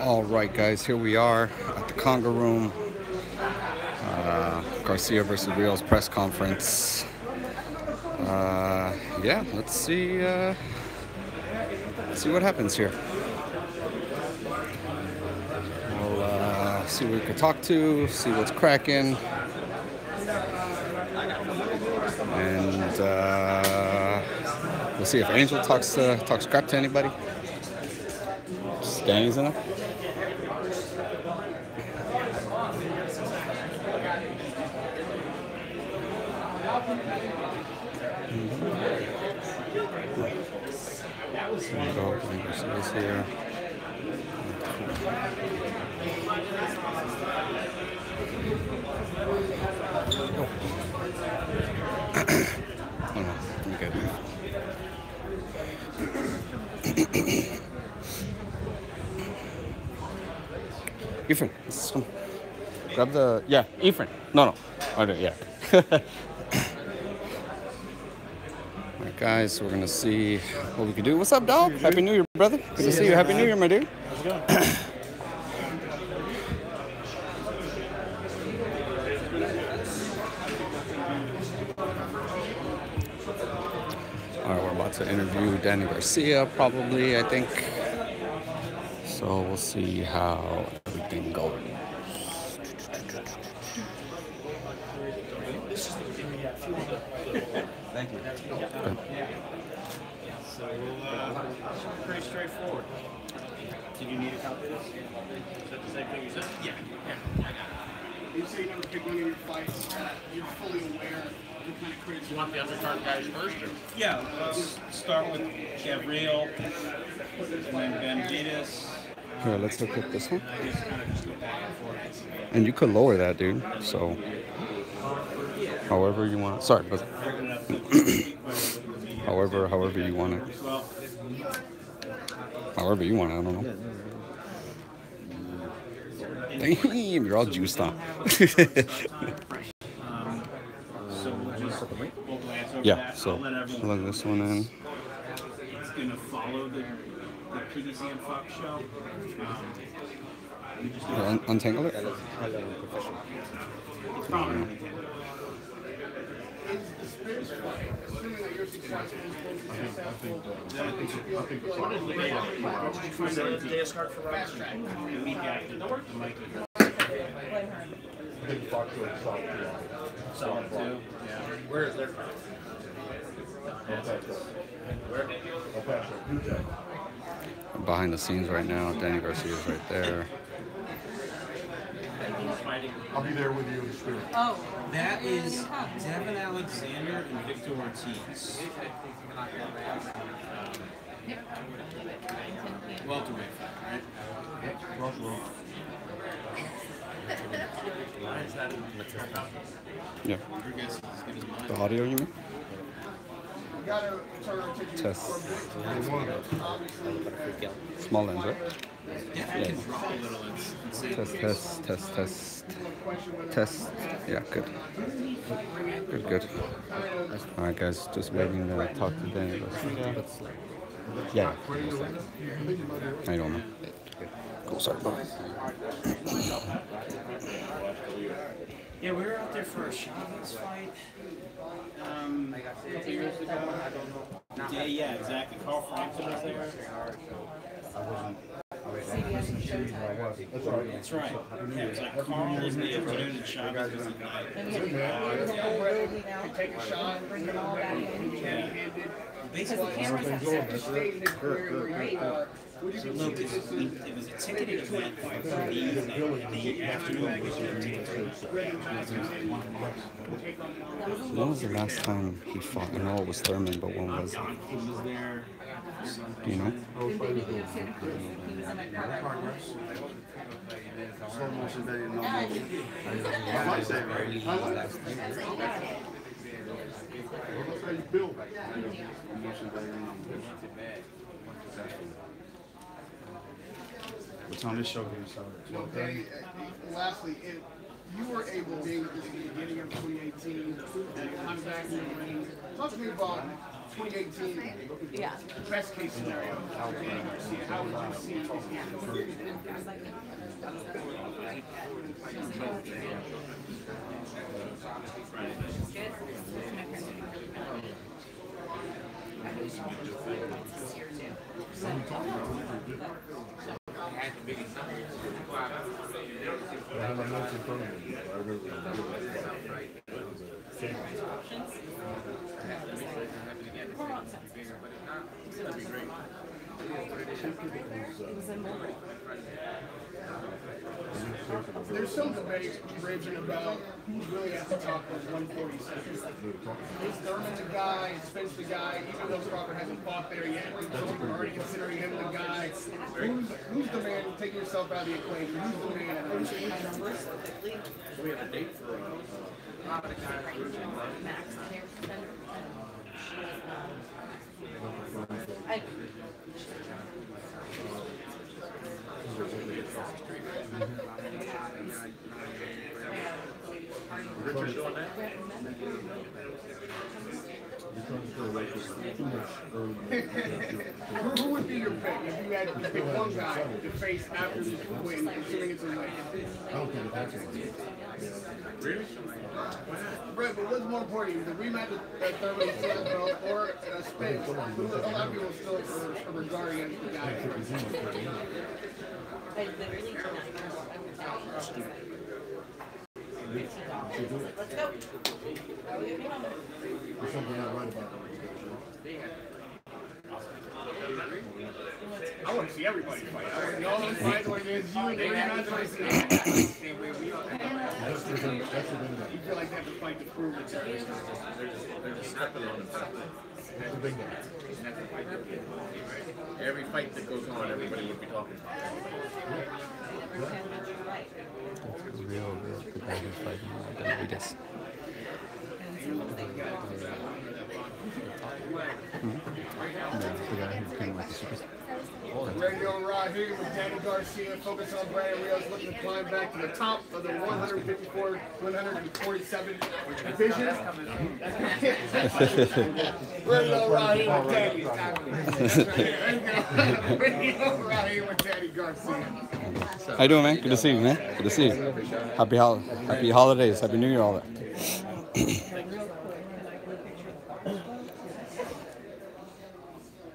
All right, guys, here we are at the Conga Room. Garcia versus Rios press conference. Yeah, let's see what happens here. We'll see who we can talk to, see what's cracking, and we'll see if Angel talks crap to anybody. Danny's in it. Garcia's here. Hold on, let me get it. Efren, let's come. Grab the, yeah, Efren. No. Okay, yeah. Alright, guys, we're gonna see what we can do. What's up, dog? Happy New Year, brother. Good to see you. Happy New Year, my dude. How's it going? Alright, we're about to interview Danny Garcia, probably, I think. So we'll see how everything goes. Thank you. So pretty straightforward. Did you need a copy of this? Is that the same thing you said? Yeah. You say you never pick one of your fights. You're fully aware of what kind of critics You want the undercard guys first? Or? Yeah, let's start with Gabriel, and then Benavides. Here, let's look at this one. And you could lower that, dude. So, however you want. Sorry, but however you want it. However you want it. I don't know. Damn, you're all juiced on. Yeah. So plug this one in. It's gonna follow the PDC and Fox show. Untangle it. Where is their fight? Behind the scenes right now, Danny Garcia is right there. I'll be there with you in spirit. Oh. That is Devin Alexander and Victor Ortiz. Welterweight fight, right? Yeah. The audio, you mean? Test. Small lens, right? Yeah. Test. Yeah, good. Good. All right, guys, just waiting to talk to Danny. Yeah. How you doing, man? Cool, sorry, bro. Yeah, we were out there for a Chavez fight a couple years ago. Yeah, exactly. Carl Frampton was there. That's right. Yeah, it was like Carl was in the afternoon and Chavez was at night. take a shot, bring it all back in. Yeah. Basically, cameras have to Stay in the career where you are. So look, it was a ticketed event for the evening, and the afternoon was your ticket. When was the last time he fought? I know it was Thurman, but when was it? He was there. Do you know? So much that they didn't know. I might say, right? That's how you build. What's on this show here, so? Well, Danny, lastly, you were able to be at the beginning of 2018 and come back in the ring. Talk to me about 2018, Yeah. best case scenario for Danny Garcia, how would you see his game? There's some debate raging about who really has to top those 147. Is Thurman the guy? Is Spence the guy? Even though Crawford hasn't fought there yet, some people are already considering him the guy. Who's the man? Take yourself out of the equation. Who's the man? We have a date for Richard doing that? Who would be your pick if you had to pick one guy to face after the win, considering it's a win? I don't think that's it. Really? Right, but what's more important, the rematch at Thurman and Sanders or a Spence? Who a lot of people still regard against the guy. Let's go. There's something not right about that. I want to see everybody fight. I want to know those fights like this. You and rematch like this. You feel like they have to fight to prove it. They're just snapping on themselves. That's a big one. Every fight that goes on, everybody would be talking about it. Real competitive fighting. Benavides. The guy who came like a superstar. Radio right here with Danny Garcia, focus on Brandon Rios, looking to climb back to the top of the 154, 147 division. Radio right here with Danny. Radio right here with Danny Garcia. How you doing, man? Good to see you, man. Good to see you. Happy holidays. Happy New Year, all that.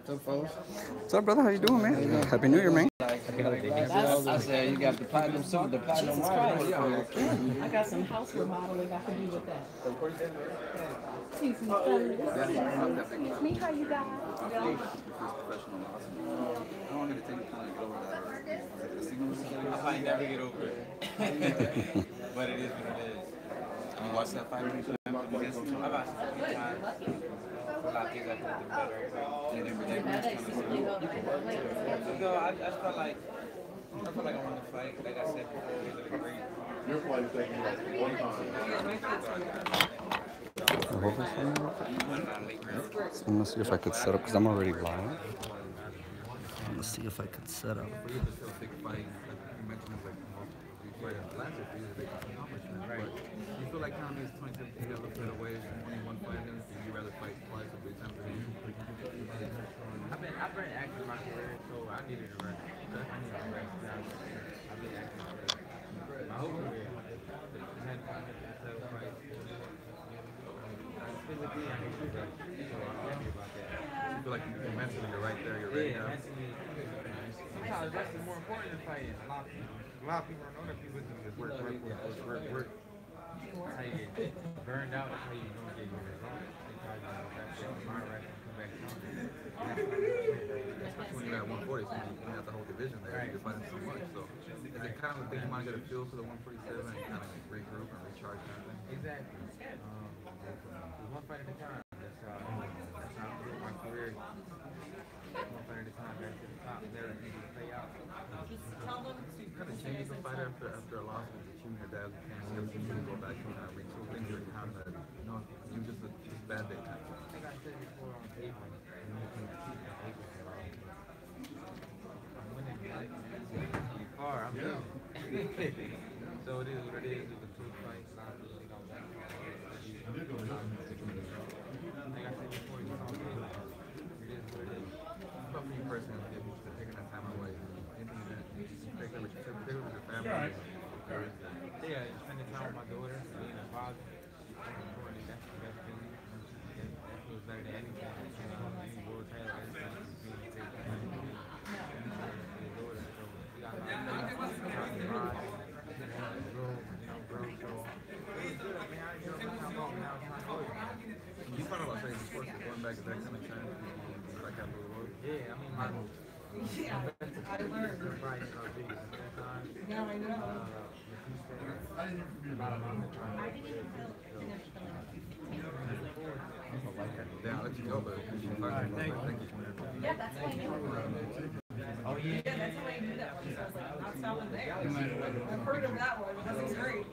What's up, fellas? What's up, brother? How you doing, man? Happy New Year, man. I said you got the platinum suit, the platinum watch. I got some house remodeling I can do with that. Excuse me, excuse me, how you guys? I might never get over it. But it is what it is. You watch that fight against him? I watched it a few times. A lot of things I could have done better. I felt like I wanted to fight. Like I said before, it was great. Your flight is taking like one time. I'm gonna see if I could set up because I'm already live. I'm gonna see if I could set up. Right. You feel like Tommy is 27 you ever put away only one fight against you? You rather fight twice or 3 times a week? I've been active my career, so I needed a rest. I needed a rest. I've been active my whole career. I had to fight. Physically, I need to rest. So I'm happy about that. You feel like mentally you're right there, you're ready now? Sometimes rest is more important than fighting. A lot of people don't know that people do this work. How you get burned out, that's how you don't get your results. They try to mind rest and come back stronger. Especially when you're at 140, so you have the whole division there, you're fighting so much. So is it kind of a thing you want to get a feel for the 147 and kind of regroup and recharge kind of thing? Exactly. One fight at a time. That's how I built my career. One fight at a time, back to the top, never easy to play out. See, kind of changes the fighter after a loss with you and your dad and you go back and retool things or kind of, you just a bad day kind of thing. I think I said before on paper, I'm winning, right? You far, I'm winning. So it is what it is. It's a two fight. A lot of people think I'm back. I think I said before, you know, person if you're taking that time away. Anything that you take with your family. Yeah, spending time with my daughter, being a father. That's the best thing. That feels better than anything. Any world title, anything. Being a daughter. So we got a lot of time to ride, grow. It's good. I mean, I enjoy my time off now. It's not good. You thought about saying sports going back at that kind of time? Like after the world? Yeah, I mean, I learned. Now I know. Yeah, I'll let you go, but thank you. Yeah, that's how I knew. Oh, yeah. Yeah, that's how I knew that one. So I was like, I'm not stopping there. I've heard of that one. That's great.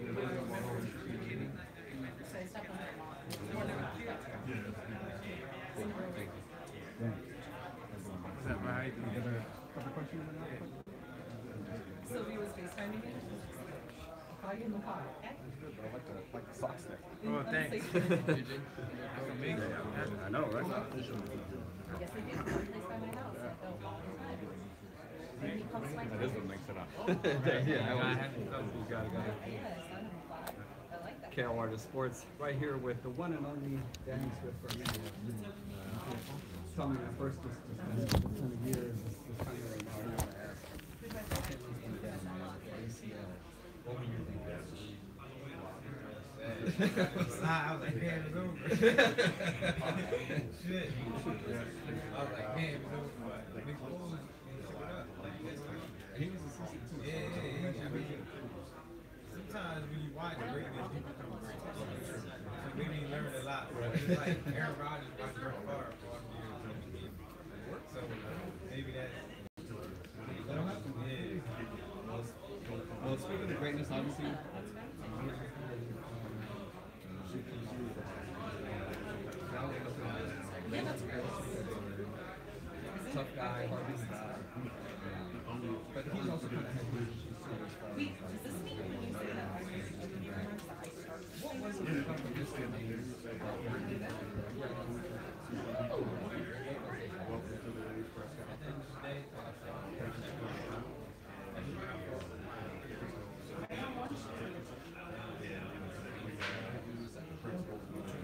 So I stepped on that one. Is that right? Sylvia was FaceTiming me. I'll call you in the car, okay? Like the socks there. Oh, thanks. That's amazing. I know, right? Yes, I do. One place by my house. I go all the time. And he comes to my That house. is what makes it up. Yeah, I have to go. Yes, I let him fly. I like that. KL Artist Sports, right here with the one and only Danny Swift for me. Tell me at first, this 10 years, this kind of right now, I want to ask. What were you thinking? I was like, damn, it's over. Shit. I was like, damn, it's over. Big Bull. He was assistant too. Yeah. I mean, sometimes when you watch greatness, you become great. So maybe you learn a lot. It's like Aaron Rodgers watched Brett Favre for a few years. So maybe that's. Yeah. Well, speaking of greatness, obviously, Yeah, that's great. tough guy, hardest guy. But he's also kind of had his issues too as far as Wait, does this mean when you say that I remember that I started? what was it about the history of the years?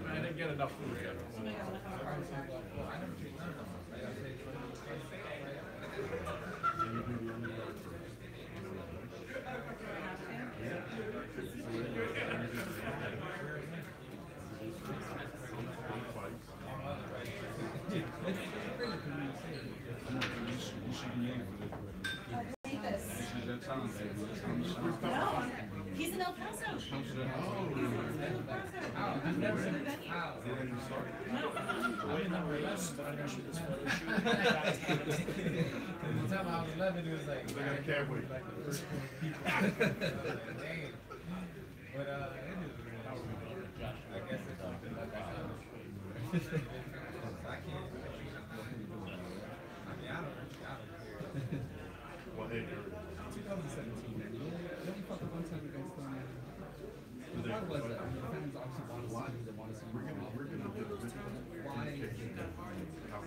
I didn't get enough food yet. No, he's in El Paso. I've never been to that. The time I was 11, it was like, I can't wait. like the first 20 people. Dang. But it is weird. I guess it's something like that. I can't. I mean, I don't care. Well, hey, 2017, man. You only fucked up one time against them. Why was that? I mean, the fans obviously want to see you. They want to see you. we're gonna get a Why is it that? I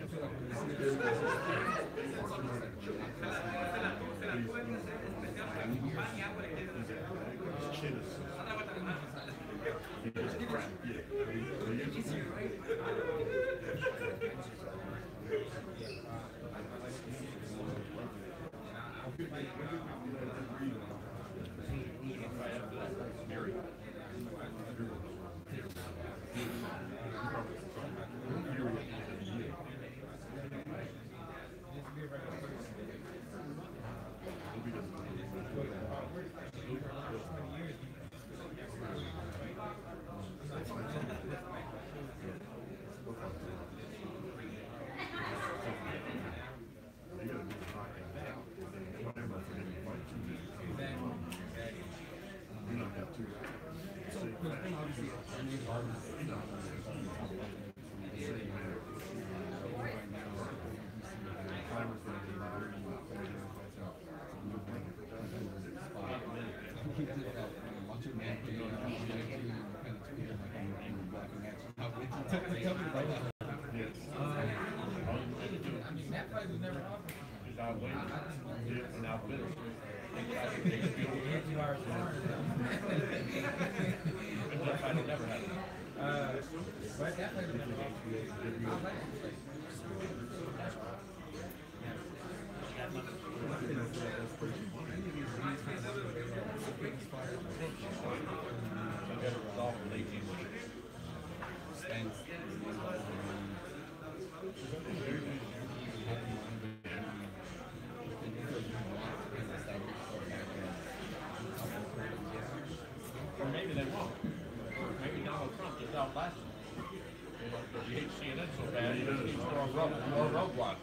feel like when you see his chin is crap. I mean, that Or maybe they won't. Maybe Donald Trump gets out last year. But you hate seeing it so bad, you just keep throwing more roadblocks.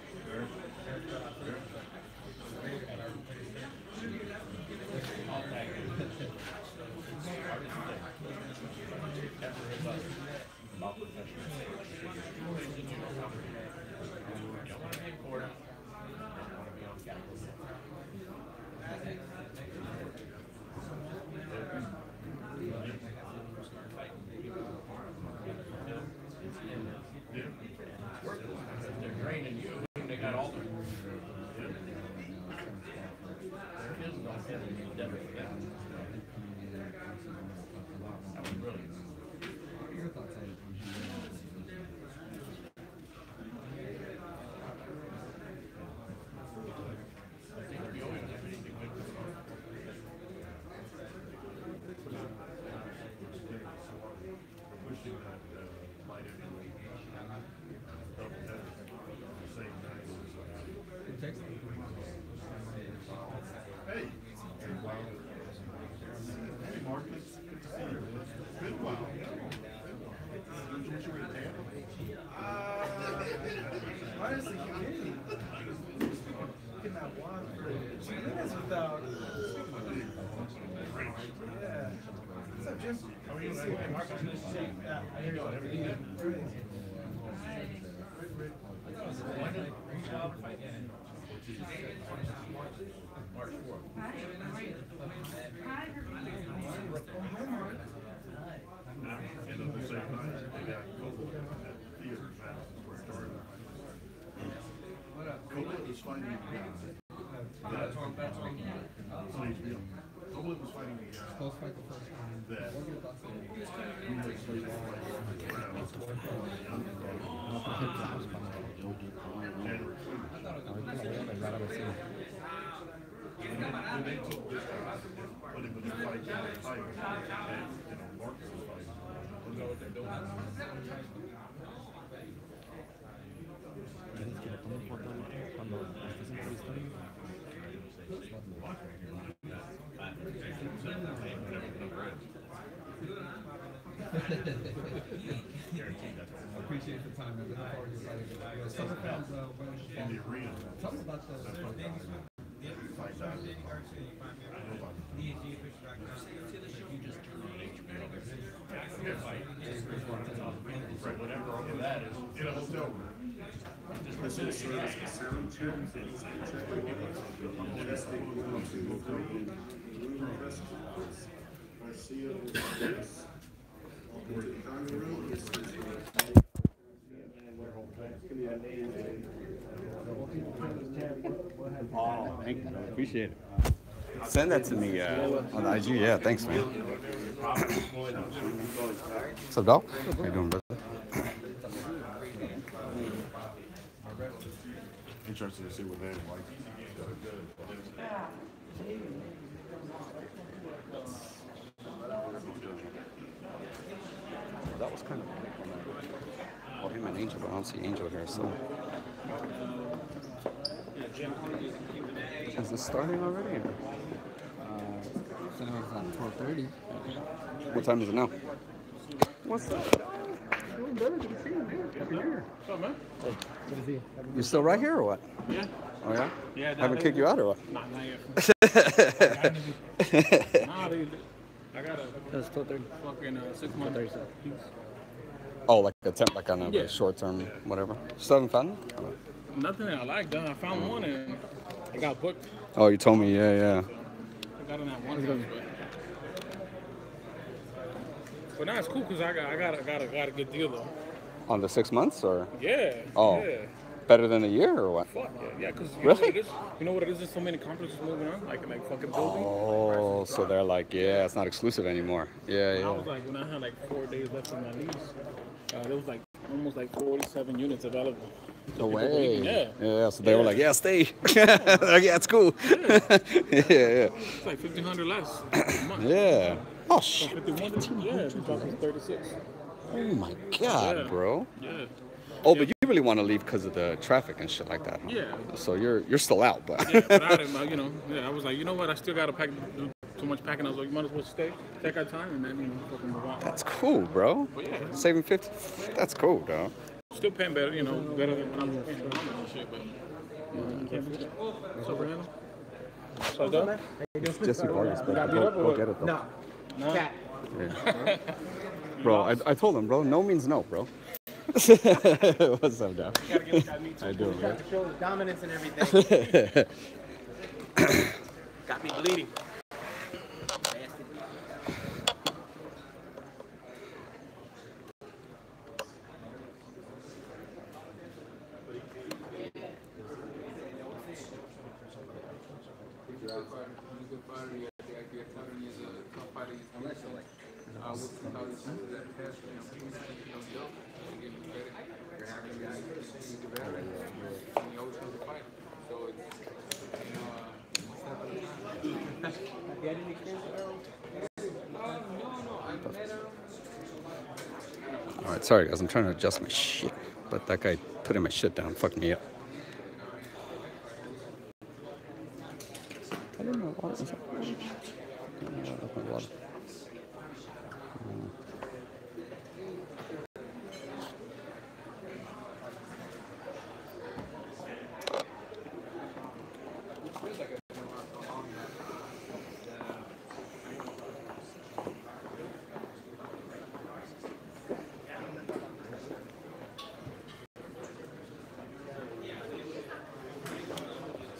They're draining you, and they got all the kids don't have any debt for that. That was brilliant. Your thoughts on it? I think we always have anything good for them. Pushing that light in the same night as hey, hey Marcus, good to see you. Been a while. What you ready to Honestly, getting that one for 2 minutes without. Yeah. What's up, Jim? How are you? Hey, Marcus, nice to see you. Yeah, I hear you. Everything good? Everything's When did Rios fight in? March 4th. and at the same night, they got Copeland at theaters now, where it started. Copeland was fighting the guy. That's on HBO. Copeland was fighting the guy. Close fight the first time. That What are your thoughts on it? When they took this guy, but it was a fight, and Marcus was fighting. Don't know what they're doing. I appreciate the time, man. Look forward to fighting. Some fans, In the arena. tell us about the Fight that. Whatever over that is. In a hotel room. Oh, thank you. I appreciate it. Send that to me on the IG. Yeah, thanks, man. What's up, dog? How you doing, brother? Interesting to see what they like. That was kind of well, him and Angel, but I don't see Angel here, so. Is this starting already? So now it's at 12:30. What time is it now? What's up? Doing better. Good to see you, man. Happy New Year. What's up, man? You still right here or what? Yeah. Oh yeah? Yeah. Haven't kicked you out or what? Nah, not yet. Nah, I got a That's 12:30. fucking 6 month piece. Oh, like a temp, like on a short term, whatever. Still haven't found it? Nothing that I like done. I found one and I got booked. Oh, you told me, yeah. I got on that one house, but now it's cool because I got a good deal though. On the 6 months or? Yeah. Oh. Yeah. Better than a year or what? Fuck yeah, because Really? You know what it is? There's so many complexes moving on, like fucking buildings. Oh, so they're like, yeah, it's not exclusive anymore. Yeah, I yeah. was like, when I had like 4 days left on my lease, there was like almost like 47 units available. So No people way. believe me, Yeah, so they were like, yeah, stay. Yeah, it's cool. Yeah, yeah. It's like 1,500 less a month. Yeah. Oh, From shit. 51 yeah, it dropped to 36. Oh, my God, Yeah. bro. Yeah. Oh, but you really want to leave because of the traffic and shit like that, huh? Yeah. So you're still out, but... Yeah, but I didn't, I was like, you know what? I still got to pack too much packing. I was like, you might as well stay, take our time, and then, fucking move on. That's cool, bro. But yeah. Saving 50, that's cool, dog. Still paying better, better than when I'm paying the and shit, but you can't do that. What's up, Brandon? So done? Jesse Vargas, but Got beat up or go what? get it, though. No. Cat. Yeah. Bro, I told him, bro, no means no, bro. What's up, dog? I do, man. Show his dominance and everything. Got me bleeding. All right, sorry, guys. I'm trying to adjust my shit, but that guy putting my shit down fucked me up. I don't know what is that. That's my water.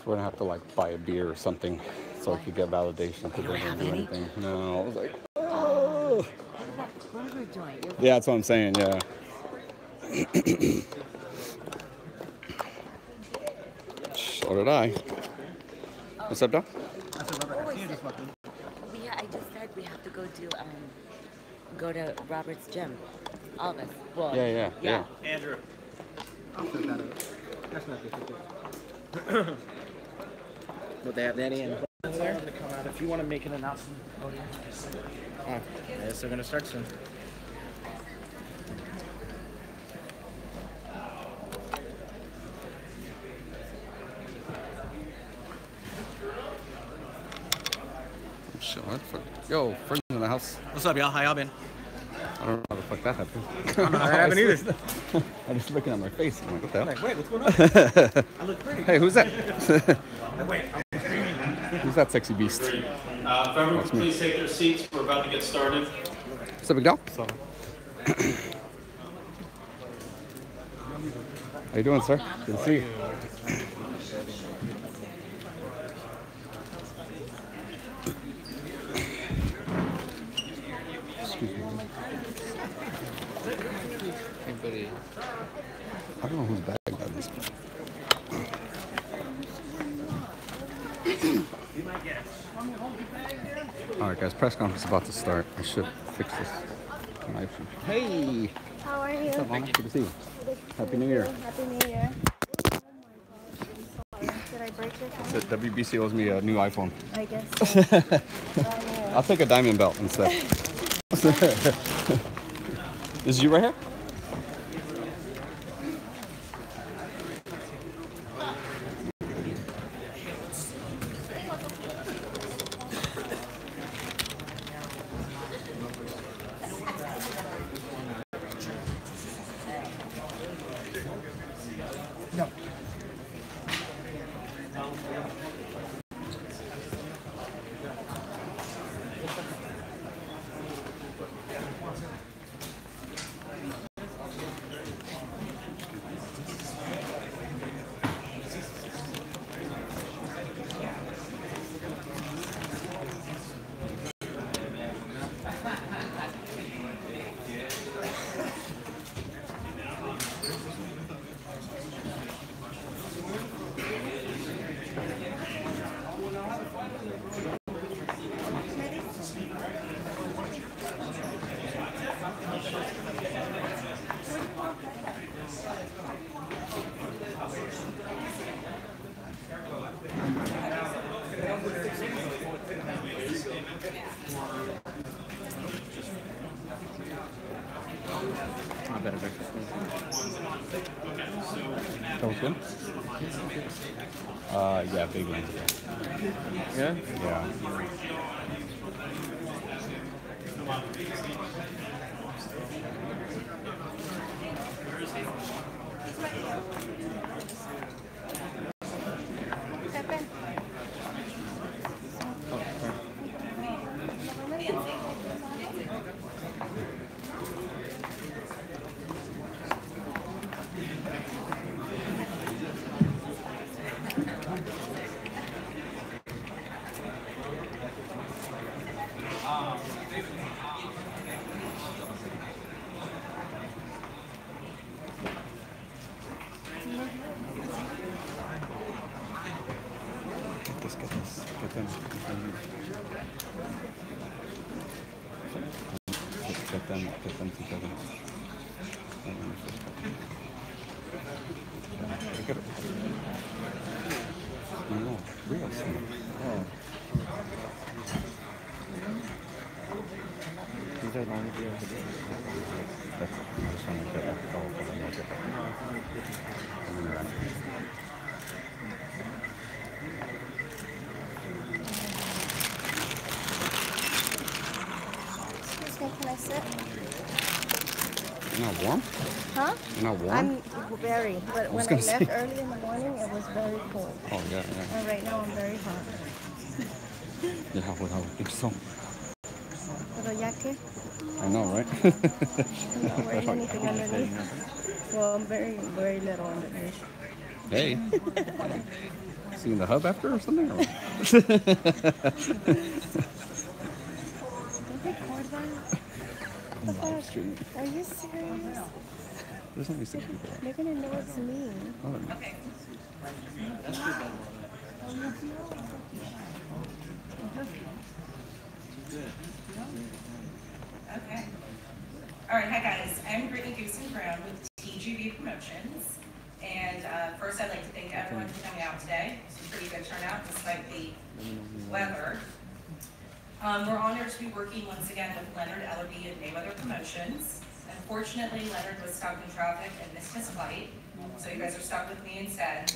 We're gonna have to like buy a beer or something so I could get validation because they didn't do anything. No, I was like, oh. What are we doing? Yeah, that's what I'm saying. Yeah. So did I. What's up, dog? I just said we have to go to Robert's gym. All of us. Well, Yeah. Andrew. That's not difficult. Would they have Danny and there? To come out if you want to make an announcement. Oh, yeah. I guess they're gonna start soon. Shit, what the fuck? Yo, friends in the house. What's up, y'all? How y'all been? I don't know how the fuck that happened. I don't know how that happened either. I'm just looking at my face. I'm like, what the hell? Like, wait, what's going on? I look pretty. Hey, who's that? Wait. Who's that sexy beast? If everyone could please take their seats, we're about to get started. What's up, big dog? How you doing, sir? Good to see you. Excuse me. Anybody? I don't know whose bag that is. All right, guys, press conference about to start. I should fix this. Hey! How are you? What's up, Mama? Good to see you. Happy New Year. Happy New Year. Oh my God, I'm sorry. Did I break your phone? The WBC owes me a new iPhone. I guess so. I'll take a diamond belt instead. Is you right here? I better break this. That was good? Yeah, big one. Yeah? Yeah. Get them together. Get it. No, Rios. Oh. These are long videos. That's it. I just want to get it. Oh, okay. I'm going to get it. Can I sit? You're not warm? Huh? You're not warm? I'm very, but when I left early in the morning, it was very cold. Oh, yeah, yeah. And right now, I'm very hot. Yeah, well, I would think so. Pero ya que? I know, right? I'm not wearing anything underneath. Well, I'm very, very little underneath. Hey. See you in the hub after or something? Or Are you serious? There's only 6 people. They're gonna know it's me. Oh. Okay. Okay. All right, hi guys. I'm Brittany Goosen-Brown with TGB Promotions. And first I'd like to thank everyone for coming out today. It's a pretty good turnout despite the weather. We're honored to be working once again with Leonard Ellerby and Mayweather Promotions. Unfortunately, Leonard was stuck in traffic and missed his flight, so you guys are stuck with me instead.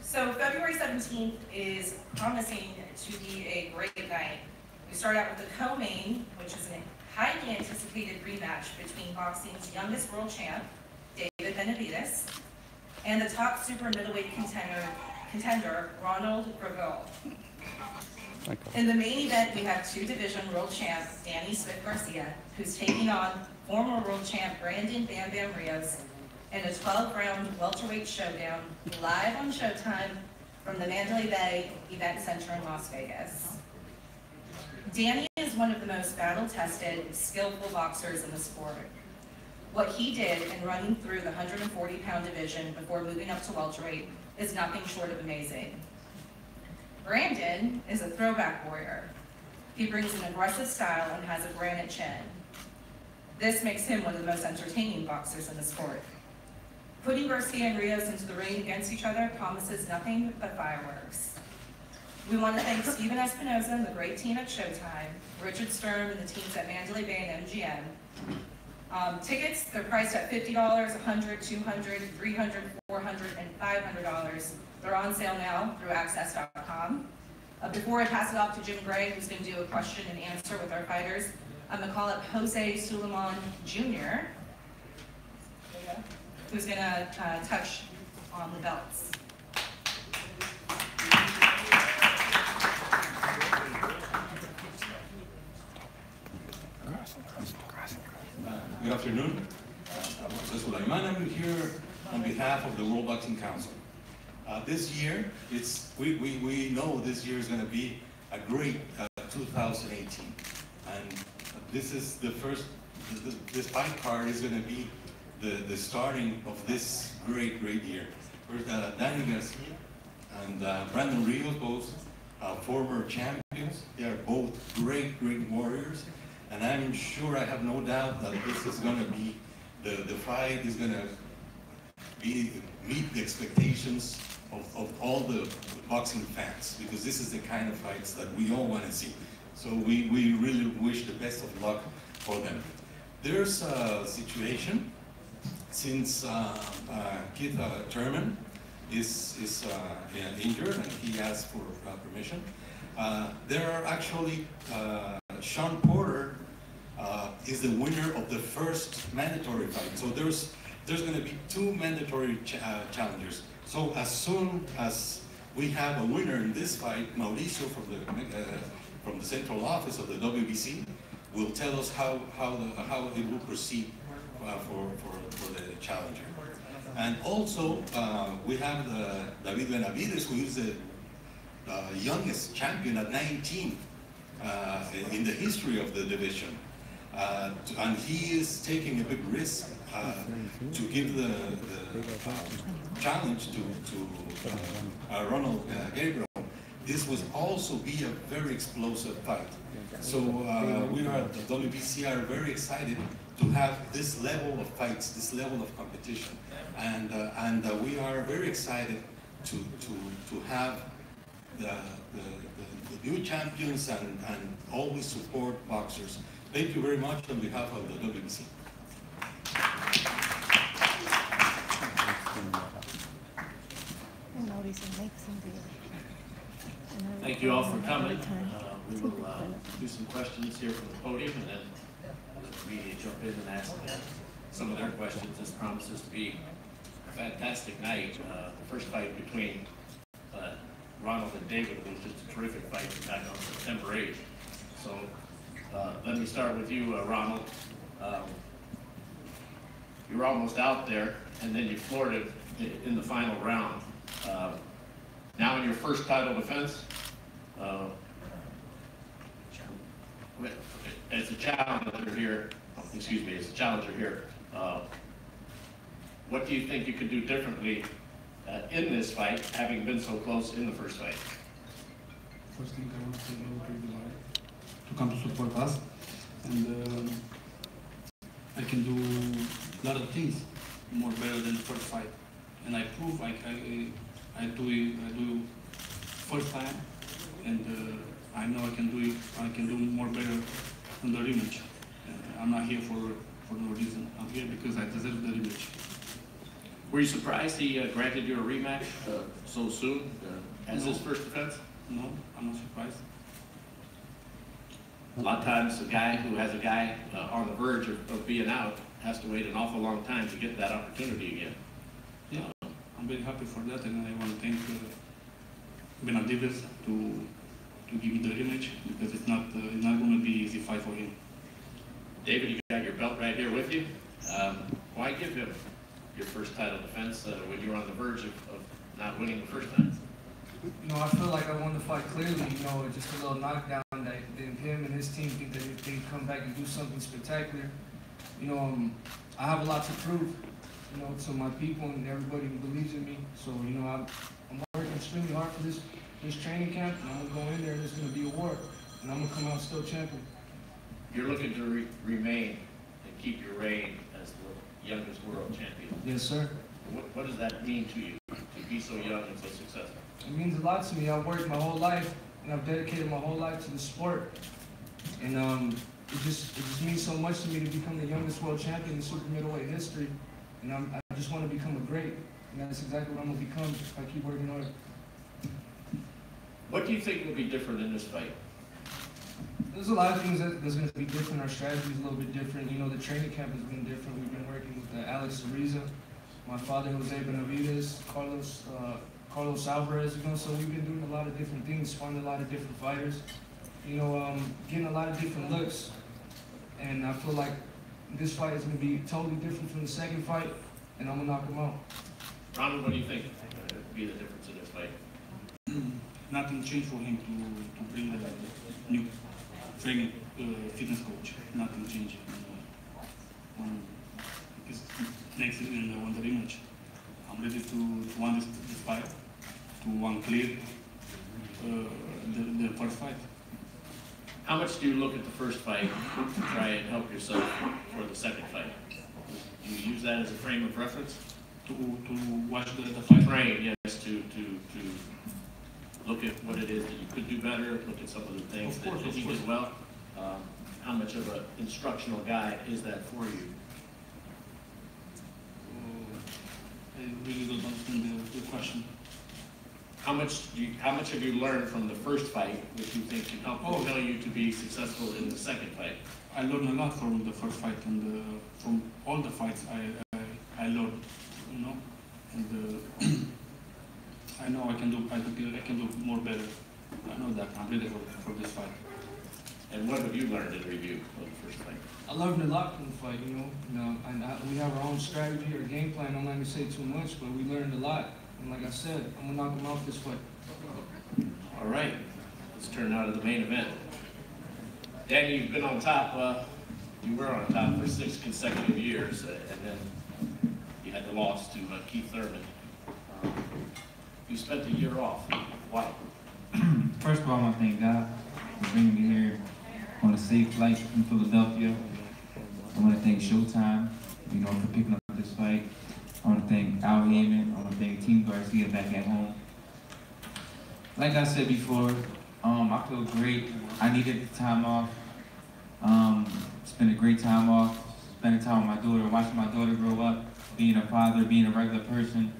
So February 17th is promising to be a great night. We start out with the co-main, which is a highly anticipated rematch between boxing's youngest world champ, David Benavides, and the top super middleweight contender Ronald Gravel. In the main event, we have two-division world champ Danny Garcia, who's taking on former world champ Brandon Bam Bam Rios in a 12-round welterweight showdown live on Showtime from the Mandalay Bay Event Center in Las Vegas. Danny is one of the most battle-tested, skillful boxers in the sport. What he did in running through the 140-pound division before moving up to welterweight is nothing short of amazing. Brandon is a throwback warrior. He brings an aggressive style and has a granite chin. This makes him one of the most entertaining boxers in the sport. Putting Garcia and Rios into the ring against each other promises nothing but fireworks. We want to thank Steven Espinoza and the great team at Showtime, Richard Sturm and the teams at Mandalay Bay and MGM. Tickets, they're priced at $50, $100, $200, $300, $400, and $500. They're on sale now through access.com. Before I pass it off to Jim Gray, who's going to do a question and answer with our fighters, I'm going to call up Jose Suleiman Jr., who's going to touch on the belts. Good afternoon. Jose Suleiman. I'm here on behalf of the World Boxing Council. This year, we know this year is going to be a great 2018, and this is the first. This fight card is going to be the starting of this great year. First, Danny Garcia and Brandon Rios, both former champions. They are both great warriors, and I'm sure, I have no doubt that this is going to be, the fight is going to meet the expectations of all the boxing fans, because this is the kind of fights that we all want to see. So we really wish the best of luck for them. There's a situation, since Keith Thurman is injured and he asked for permission. There are actually, Sean Porter is the winner of the first mandatory fight. So there's going to be 2 mandatory challengers. So as soon as we have a winner in this fight, Mauricio from the central office of the WBC will tell us how it will proceed for the challenger. And also, we have David Benavides, who is the youngest champion at 19 in the history of the division. And he is taking a big risk to give the challenge to Ronald Gabriel. This would also be a very explosive fight. So we are at the WBC are very excited to have this level of fights, this level of competition, and we are very excited to have the new champions and always support boxers. Thank you very much on behalf of the WBC. Thank you all for coming. We will do some questions here from the podium, and then the media jump in and ask some of their questions. This promises to be a fantastic night. The first fight between Ronald and David was just a terrific fight back on September 8th. So let me start with you, Ronald. You were almost out there, and then you floored it in the final round. Now in your first title defense, as a challenger here, what do you think you could do differently in this fight, having been so close in the first fight? First thing, I want to thank everybody to come to support us, and I can do a lot of things more better than the first fight, and I prove I do first time, and I know I can do it. I can do more better than the rematch. I'm not here for no reason. I'm here because I deserve the rematch. Were you surprised he granted you a rematch so soon as his first defense? No, I'm not surprised. A lot of times a guy who has a guy on the verge of being out has to wait an awful long time to get that opportunity again. Yeah, I'm very happy for that, and I want to thank Benavides to give me the rematch, because it's not going to be easy fight for him. David, you got your belt right here with you. Why give him your first title defense when you were on the verge of not winning the first time? You know, I feel like I won the fight clearly. You know, just a little knockdown that him and his team think that if they come back and do something spectacular. You know, I have a lot to prove, you know, to my people and everybody who believes in me. So, you know, I'm working extremely hard for this training camp, and I'm gonna go in there and it's gonna be a war, and I'm gonna come out still champion. You're looking to remain and keep your reign as the youngest world champion. Yes, sir. What does that mean to you, to be so young and so successful? It means a lot to me. I've worked my whole life, and I've dedicated my whole life to the sport. And it just means so much to me to become the youngest world champion in super middleweight history. And I just want to become a great, and that's exactly what I'm going to become if I keep working hard. What do you think will be different in this fight? There's a lot of things that's going to be different. Our strategy is a little bit different. You know, the training camp has been different. We've been working with Alex Ariza, my father Jose Benavides, Carlos Alvarez, you know, so we've been doing a lot of different things, finding a lot of different fighters, you know, getting a lot of different looks. And I feel like this fight is going to be totally different from the second fight, and I'm going to knock him out. Ronald, what do you think would be the difference in this fight? Nothing changed for him to bring a new training fitness coach. Nothing changed. Next in the rematch, I'm ready to win this fight, one clear the first fight. How much do you look at the first fight to try and help yourself for the second fight? Do you use that as a frame of reference? To watch the fight? Frame, yes, to look at what it is that you could do better, look at some of the things that he did well. How much of an instructional guide is that for you? I really don't understand the question. How much have you learned from the first fight that you think can help propel you to be successful in the second fight? I learned a lot from the first fight and from all the fights I learned, you know, and I know I can do more better. I know that I'm ready for this fight. And what have you learned in review of the first fight? I learned a lot from the fight, you know, and we have our own strategy or game plan. I'm not gonna say too much, but we learned a lot. And like I said, I'm gonna knock him out this fight. All right, let's turn now to the main event. Danny, you've been on top. You were on top for 6 consecutive years, and then you had the loss to Keith Thurman. You spent a year off. Why? First of all, I want to thank God for bringing me here on a safe flight from Philadelphia. I want to thank Showtime, you know, for picking up this fight. I want to thank Al Heyman. I want to thank Team Garcia back at home. Like I said before, I feel great. I needed the time off. Spent a great time off. Spending time with my daughter, watching my daughter grow up, being a father, being a regular person.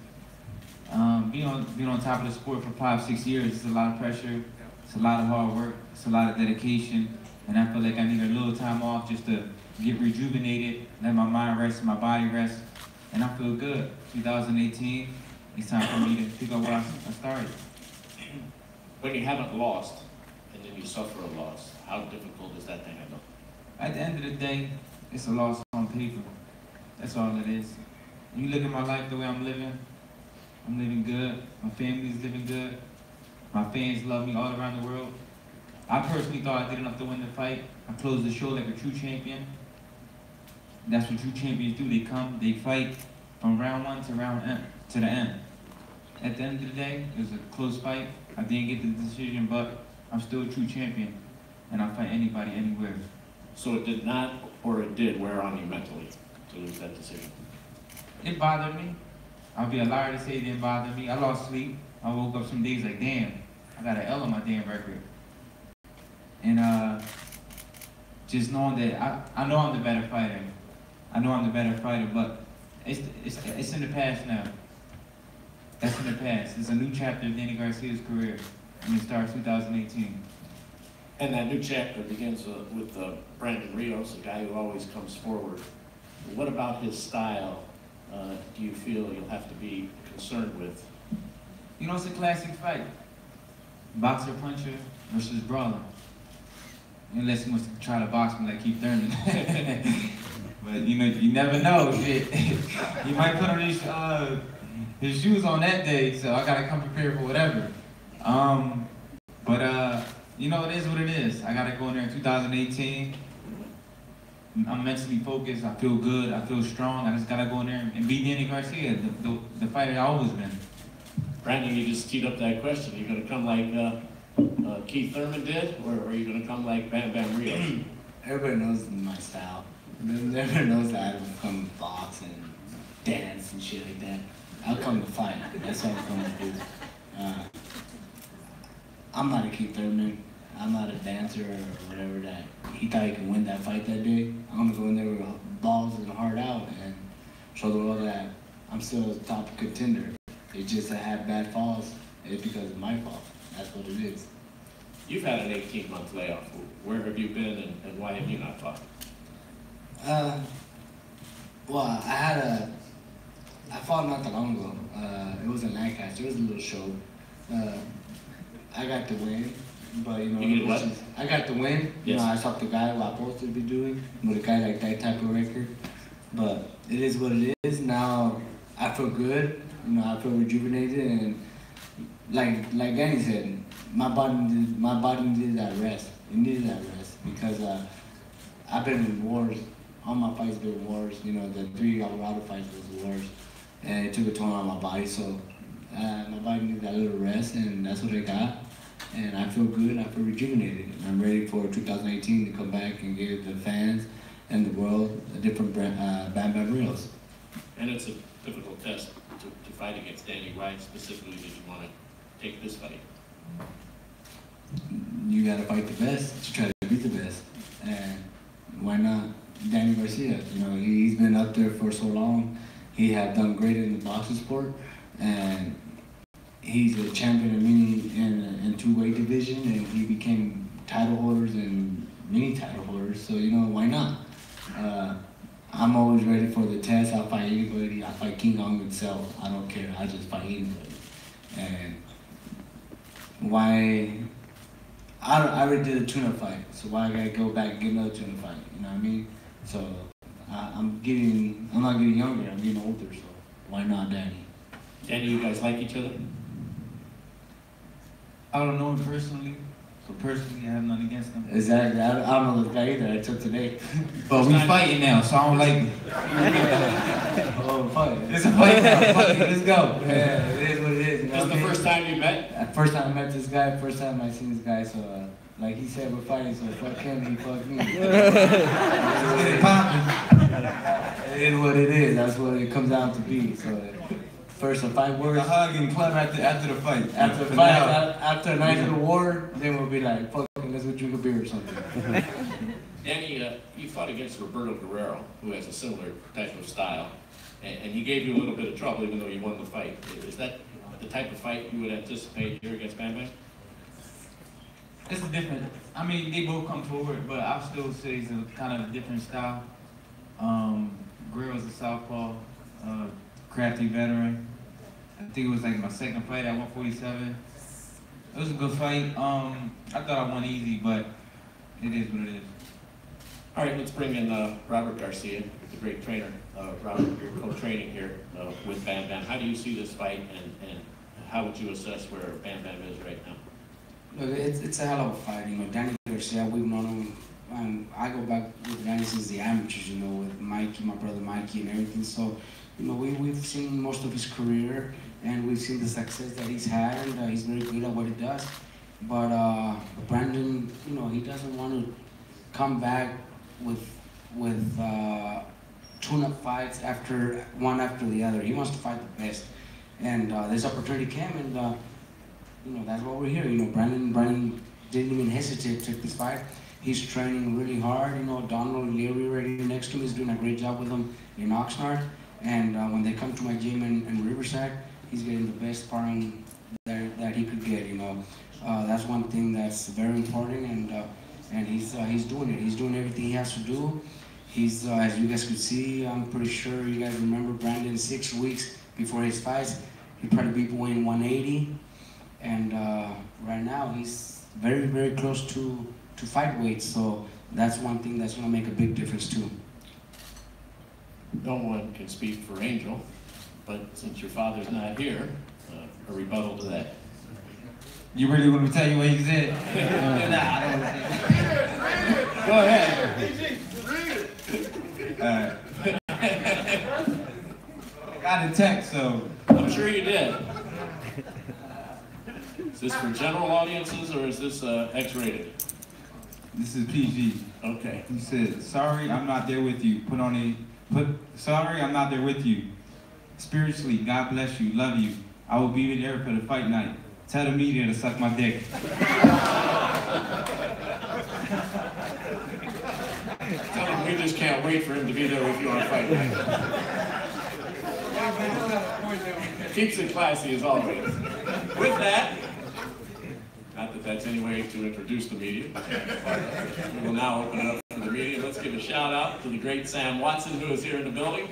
Being on top of the sport for 5-6 years, it's a lot of pressure. It's a lot of hard work. It's a lot of dedication. And I feel like I need a little time off just to get rejuvenated, let my mind rest and my body rest. And I feel good. 2018, it's time for me to pick up where I started. When you haven't lost, and then you suffer a loss, how difficult is that to handle? At the end of the day, it's a loss on paper. That's all it is. When you look at my life the way I'm living good. My family's living good. My fans love me all around the world. I personally thought I did enough to win the fight. I closed the show like a true champion. That's what true champions do. They come, they fight from round 1 to the end. At the end of the day, it was a close fight. I didn't get the decision, but I'm still a true champion, and I'll fight anybody, anywhere. So it did not, or it did, wear on you mentally to lose that decision? It bothered me. I'll be a liar to say it didn't bother me. I lost sleep. I woke up some days like, damn, I got an L on my damn record. And just knowing that I know I'm the better fighter. I know I'm the better fighter, but it's in the past now. That's in the past. It's a new chapter of Danny Garcia's career, and it starts 2018. And that new chapter begins with Brandon Rios, a guy who always comes forward. What about his style do you feel you'll have to be concerned with? You know, it's a classic fight. Boxer puncher versus brawler. Unless he wants to try to box me like Keith Thurman. But you know, you never know. Shit. He might put on his shoes on that day, so I gotta come prepared for whatever. You know, it is what it is. I gotta go in there in 2018. I'm mentally focused. I feel good. I feel strong. I just gotta go in there and beat Danny Garcia, the fighter I always been. Brandon, you just teed up that question. You gonna come like Keith Thurman did, or are you gonna come like Bam Bam Rios? Everybody knows my style. Everybody knows that I don't come to box and dance and shit like that. I'll come to fight. That's what I'm going to do. I'm not a Keith Thurman. I'm not a dancer or whatever that he thought he could win that fight that day. I'm going to go in there with balls and heart out and show the world that I'm still a top contender. It's just I had bad falls. It's because of my fault. That's what it is. You've had an 18-month layoff. Where have you been and why have you not fought? Well, I fought not that long ago. It was in Lancaster. It was a little show. I got the win, but you know, you get what? I got the win. Yes. You know, I saw the guy what I'm supposed to be doing with a guy like that type of record. But it is what it is. Now I feel good. You know, I feel rejuvenated, and like Danny said, my body needed that rest. It needed that rest because I've been in wars. All my fights been wars. You know, the 3 Alvarado fights was wars, and it took a toll on my body. So My body needed that little rest, and that's what I got. And I feel good, and I feel rejuvenated. And I'm ready for 2018 to come back and give the fans and the world a different Bam Bam Rios. And it's a difficult test to fight against Danny. Why specifically did you want to take this fight? You gotta fight the best to try to beat the best. And why not Danny Garcia? You know, he's been up there for so long. He had done great in the boxing sport, and he's a champion in two-weight division, and he became title holders and many title holders. So you know, why not? I'm always ready for the test. I'll fight anybody. I'll fight King Kong himself. I don't care. I just fight anybody. And why? I already did a tune-up fight, so why I gotta go back and get another tune-up fight? You know what I mean? So I'm not getting younger. I'm getting older. So why not Danny? Danny, you guys like each other? I don't know him personally, so personally I have nothing against him. Exactly. I don't know this guy either. I took today. But we fighting now, so I don't like him. Oh, fight. It's a fight now. Fuck it, let's go. Yeah, it is what it is. You know This is the first time you met? First time I met this guy, first time I seen this guy, so like he said, we're fighting, so fuck him, he fuck me. It is what it is, that's what it comes down to be. So first a fight works. A hug and club after the fight. After the fight, after a nice little war, then we'll be like, fuck it, let's go drink a beer or something. Danny, you fought against Roberto Guerrero, who has a similar type of style, and he gave you a little bit of trouble even though you won the fight. Is that the type of fight you would anticipate here against Bam Bam? It's a different, I mean, they both come forward, but I'll still say it's a kind of a different style. Guerrero's a southpaw, crafty veteran. I think it was like my second fight at 147. It was a good fight. I thought I won easy, but it is what it is. All right, let's bring in Robert Garcia, the great trainer. Robert, you're co-training here with Bam Bam. How do you see this fight, and how would you assess where Bam Bam is right now? Look, it's a hell of a fight. You know, Danny Garcia, we've known him. I go back with Danny since the amateurs, you know, with Mikey, my brother Mikey and everything. So, you know, we've seen most of his career, and we've seen the success that he's had, and he's very good at what he does. But Brandon, you know, he doesn't want to come back with tune-up fights one after the other. He wants to fight the best. And this opportunity came, and you know, that's why we're here. You know, Brandon didn't even hesitate to take this fight. He's training really hard. You know, Donald Leary right here next to him is doing a great job with him in Oxnard. And when they come to my gym in Riverside, he's getting the best sparring that he could get. You know, that's one thing that's very important, and he's doing it. He's doing everything he has to do. He's as you guys could see, I'm pretty sure you guys remember Brandon 6 weeks before his fights, he probably be weighing 180. And right now he's very, very close to fight weight, so that's one thing that's going to make a big difference too. No one can speak for Angel, but since your father's not here, a rebuttal to that. You really want me to tell you what he said? Nah, I don't want to. Go ahead. I got a text, so. I'm sure you did. Is this for general audiences or is this X-rated? This is PG. Okay. He said, sorry, I'm not there with you. Sorry, I'm not there with you. Spiritually, God bless you, love you. I will be there for the fight night. Tell the media to suck my dick. Tell him we just can't wait for him to be there with you on fight night. Keeps it classy as always. With that, not that that's any way to introduce the media. We will now open it up for the media. Let's give a shout out to the great Sam Watson, who is here in the building.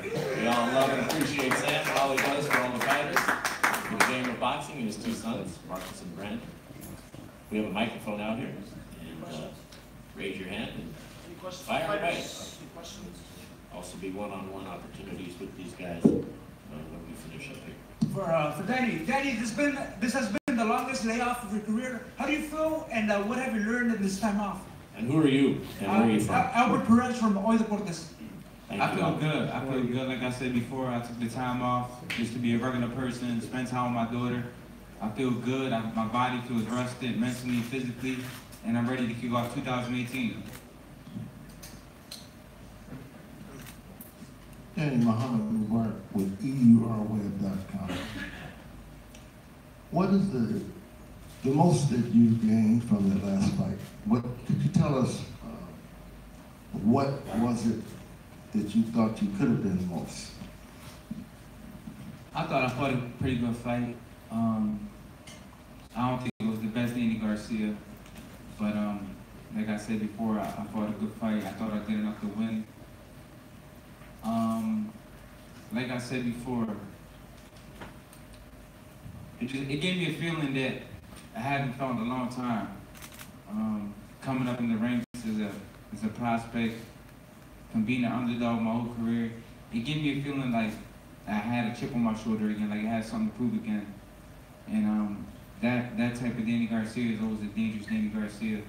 We all love and appreciate Sam for all he does for all the fighters, for the game of boxing, and his two sons, Marcus and Brandon. We have a microphone out here, and raise your hand and fire away. Also be one-on-one opportunities with these guys when we finish up here. For Danny, this has been the longest layoff of your career. How do you feel, and what have you learned in this time off? And who are you? And where are you from? Albert Perez from Hoy Deportes. I feel good. I feel good. Like I said before, I took the time off just to be a regular person, spend time with my daughter. I feel good. My body feels rested mentally, physically, and I'm ready to kick off 2018. Danny Muhammad Mubarak with EURweb.com. What is the most that you gained from the last fight? What could you tell us? What was it that you thought you could have been most? I thought I fought a pretty good fight. I don't think it was the best Danny Garcia, but like I said before, I fought a good fight. I thought I did enough to win. Like I said before, it gave me a feeling that I hadn't felt in a long time. Coming up in the ranks as a prospect, from being an underdog my whole career, it gave me a feeling like I had a chip on my shoulder again, like I had something to prove again. And that type of Danny Garcia is always a dangerous Danny Garcia.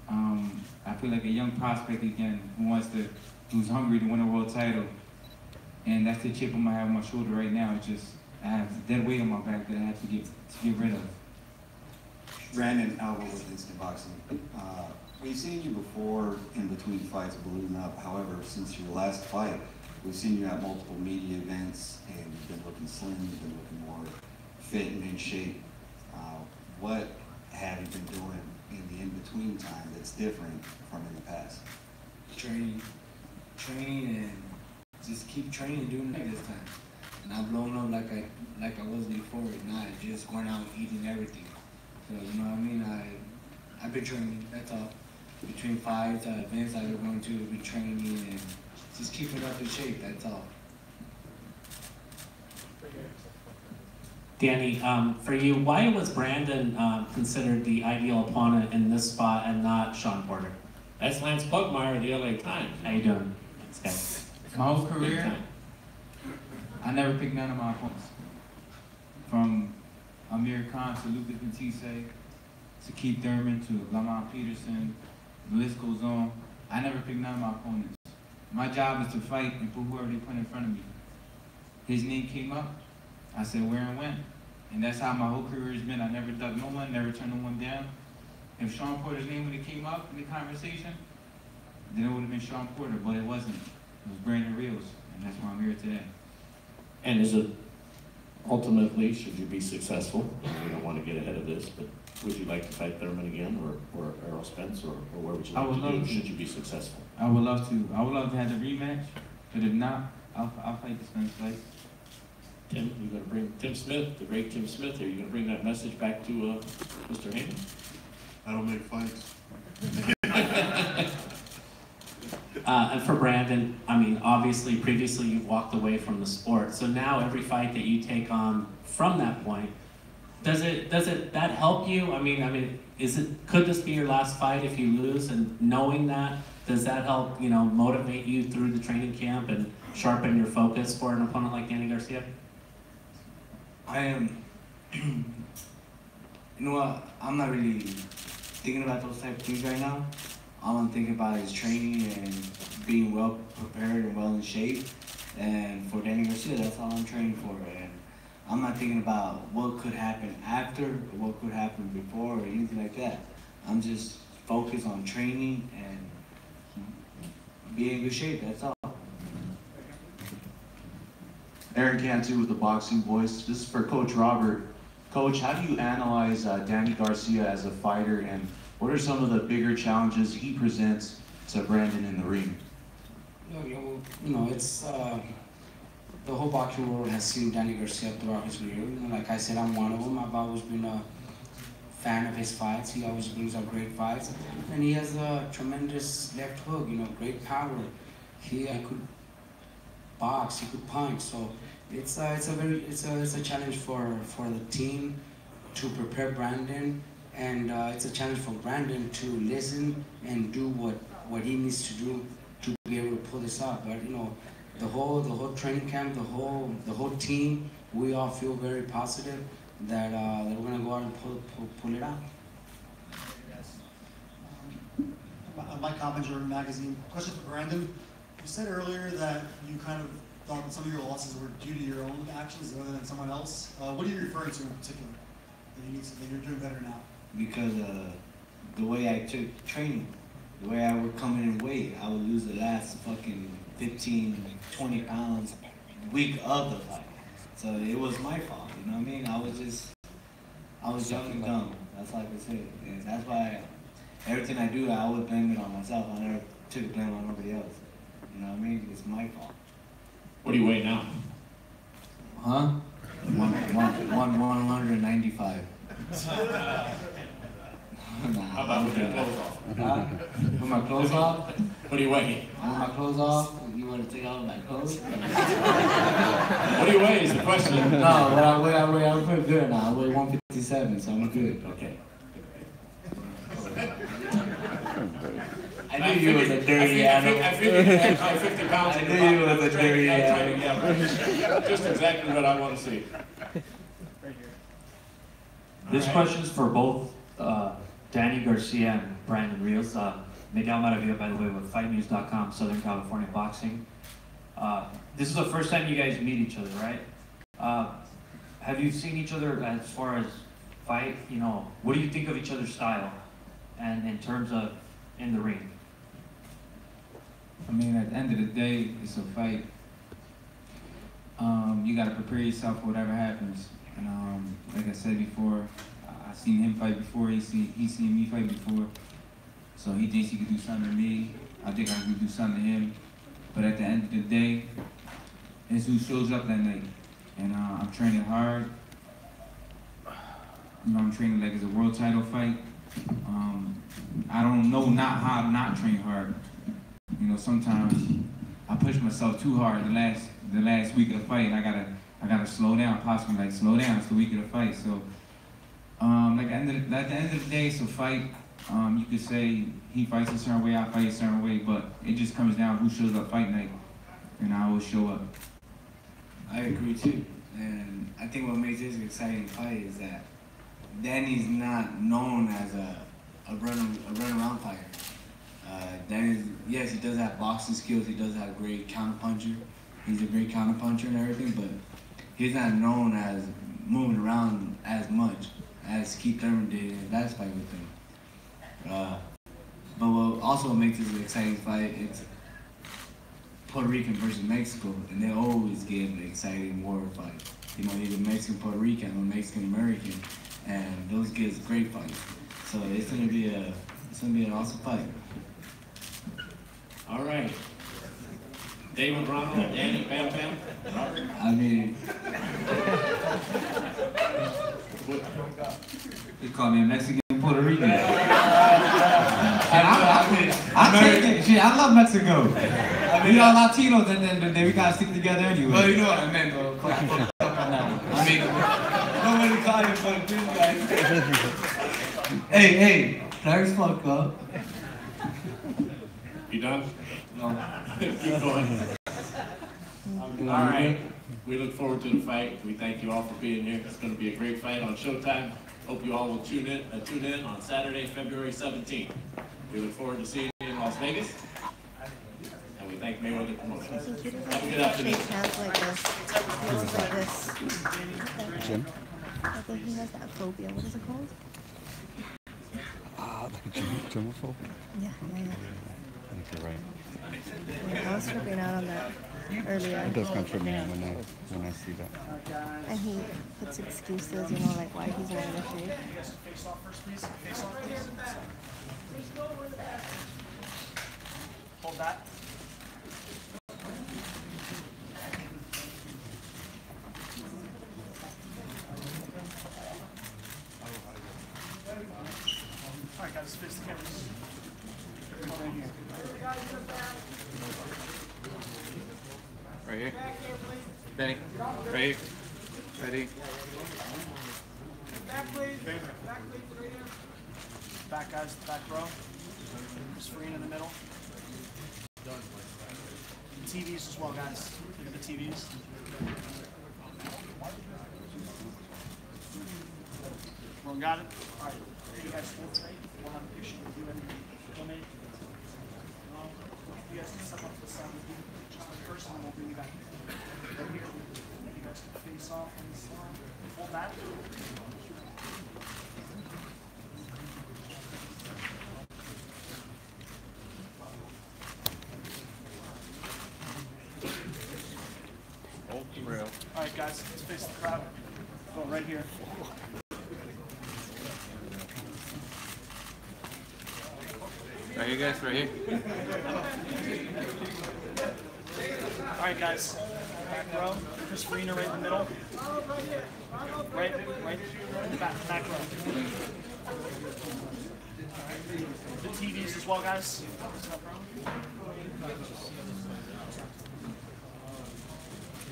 I feel like a young prospect again who's hungry to win a world title. And that's the chip I have on my shoulder right now. It's just, I have a dead weight on my back that I have to get rid of. Brandon Alba with Instant Boxing. We've seen you before in between fights balloon up. However, since your last fight, we've seen you at multiple media events and you've been looking slim, you've been looking more fit and in shape. What have you been doing in the in-between time that's different from in the past? Training and just keep training, doing it this time. And I've blown up like I was before. Now I just going out eating everything. So you know what I mean? I've been training, that's all. Between fights, events I've been going to, be training and just keeping up in shape, that's all. Danny, for you, why was Brandon considered the ideal opponent in this spot and not Sean Porter? That's Lance Buckmeyer of the LA Times. How you doing? My whole career, I never picked none of my opponents. From Amir Khan to Lucas Matisse, to Keith Thurman, to Lamont Peterson, the list goes on. I never picked none of my opponents. My job is to fight and put whoever they put in front of me. His name came up, I said where and when. And that's how my whole career has been. I never ducked no one, never turned no one down. If Sean Porter's name would have came up in the conversation, then it would have been Sean Porter, but it wasn't. It was Brandon Rios, and that's why I'm here today. And is it, ultimately, should you be successful, and we don't want to get ahead of this, but would you like to fight Thurman again, or Errol Spence, or where would you like to do, should you be successful? I would love to. I would love to have the rematch, but if not, I'll fight the Spence fight. Tim, you going to bring Tim Smith, the great Tim Smith, are you going to bring that message back to Mr. Heyman? I don't make fights. And for Brandon, I mean, obviously, previously you've walked away from the sport. So now every fight that you take on from that point, does that help you? I mean, could this be your last fight if you lose? And knowing that, does that help, motivate you through the training camp and sharpen your focus for an opponent like Danny Garcia? I am, you know what, I'm not really thinking about those type of things right now. All I'm thinking about is training and being well prepared and well in shape. And for Danny Garcia, that's all I'm training for. And I'm not thinking about what could happen after or what could happen before or anything like that. I'm just focused on training and being in good shape, that's all. Aaron Cantu with the Boxing Voice. This is for Coach Robert. Coach, how do you analyze Danny Garcia as a fighter, and what are some of the bigger challenges he presents to Brandon in the ring? It's the whole boxing world has seen Danny Garcia throughout his career. Like I said, I'm one of them. I've always been a fan of his fights. He always brings up great fights, and he has a tremendous left hook. Great power. He could box. He could punch. So it's a challenge for the team to prepare Brandon, and it's a challenge for Brandon to listen and do what he needs to do to be able to pull this off. But the whole training camp, the whole team, we all feel very positive that we're gonna go out and pull it out. Mike Coppinger Magazine. Question for Brandon. You said earlier that you kind of thought that some of your losses were due to your own actions rather than someone else. What are you referring to in particular? That you're doing better now? Because the way I took training, the way I would come in and weight, I would lose the last fucking 15, 20 pounds week of the fight. So it was my fault, you know what I mean? I was young and dumb. That's all I could say. And that's why everything I do, I always blame it on myself. I never took the blame on nobody else. You know what I mean? It's my fault. What do you weigh now? Huh? 195. How about with your clothes off? With my clothes off? What do you weigh? With my clothes off? You want to take all of my clothes? What do you weigh is the question. No, what I'm pretty good now. I weigh 157, so I'm good. Okay. I knew you was a dirty animal. I figured you had 50 pounds. I knew you was a dirty animal. Just exactly what I want to see. This question is for both Danny Garcia and Brandon Rios. Miguel Maravilla, by the way, with FightNews.com, Southern California Boxing. This is the first time you guys meet each other, right? Have you seen each other as far as fight? You know, what do you think of each other's style, and in terms of in the ring? I mean, at the end of the day, it's a fight. You gotta prepare yourself for whatever happens. And like I said before, I seen him fight before. He seen me fight before. So he thinks he could do something to me. I think I could do something to him. But at the end of the day, it's who shows up that night. And I'm training hard. You know, I'm training like it's a world title fight. I don't know how to not train hard. You know, sometimes I push myself too hard the last week of the fight. And I gotta slow down, possibly like slow down. It's the week of the fight. So like at the end of the day, it's a fight. You could say he fights a certain way, I fight a certain way, but it just comes down who shows up fight night, and I always show up. I agree too, and I think what makes this an exciting fight is that Danny's not known as a run-around fighter. Danny's, yes, he does have boxing skills, he does have great counter-puncher, he's a great counter-puncher and everything, but he's not known as moving around as much as Keith Thurman did in his last fight with him. But what also makes this an exciting fight, it's Puerto Rican versus Mexico, and they always give an exciting war fight. You know, either Mexican Puerto Rican or Mexican American, and those gives great fights. So it's gonna be an awesome fight. All right. David, Ronald, Danny, Bam Bam, Robert. I mean, they call me a Mexican Puerto Rican. I take it. Shit, I love Mexico. We all Latinos, and then we gotta stick together anyway. Well, you know what I meant, though. I mean, nobody called it but this guy. Hey, Clark's fucked up. You done? No. Keep going. All right. We look forward to the fight. We thank you all for being here. It's going to be a great fight on Showtime. Hope you all will tune in on Saturday, February 17th. We look forward to seeing you in Las Vegas. And we thank Mayweather Promotions. Have a good afternoon. Hands like this. Hands like this. Jim? I think he has that phobia. What is it called? Like germaphobe? Yeah. I think you're right. Yeah, I was tripping out on that earlier. It does kind of trip me out when I see that. And he puts excuses, you know, like why he's not in the shape. Face off first, please. Face off, please. Hold that. All right, guys, face the cameras. Right here. Benny. Right here. Ready. Back, please. Back, guys. Back row. Screen in the middle. TVs as well, guys. Look at the TVs. Everyone got it? All right. Here you guys stand straight. We'll have a picture with you and donate. You guys can step up to the side with me. Just the first one, we'll bring you back right here. You guys can face off on the slide. Hold that. All right, guys, let's face the crowd. Go right here. Right here, guys, right here. All right, guys, back row. Chris Farina right in the middle. Right in the back row. The TVs as well, guys.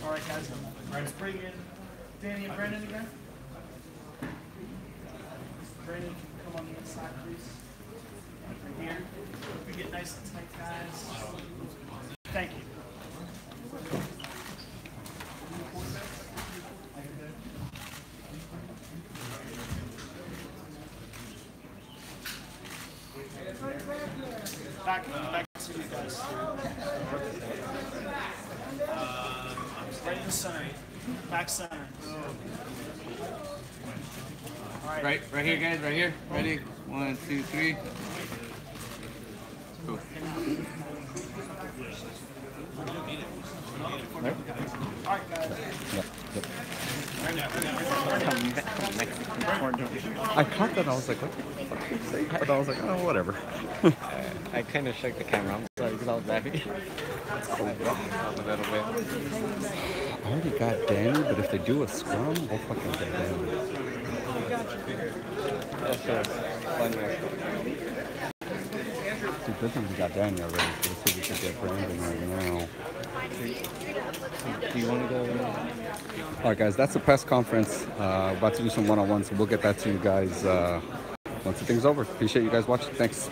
All right, guys. Let's bring in Danny and Brandon again. Brandon, come on the inside, please. Right here. We get nice and tight, guys. Thank you. Back to you guys. Right in the center. Back center. All right. Right here, guys, right here. Ready? 1, 2, 3. Cool. Right? All right, guys. I caught that. I was like, what the fuck did you say? But I was like, oh, whatever. I kind of shook the camera. I'm sorry because I was laughing. A little bit. I already got Danny, but if they do a scrum, we'll fucking get Danny. That's fun, man. Dude, good thing we got Danny already, so let's see if we can get Brandon right now. Do you want to go? All right, guys, that's the press conference. About to do some one-on-ones, so we'll get that to you guys once the thing's over. Appreciate you guys watching. Thanks.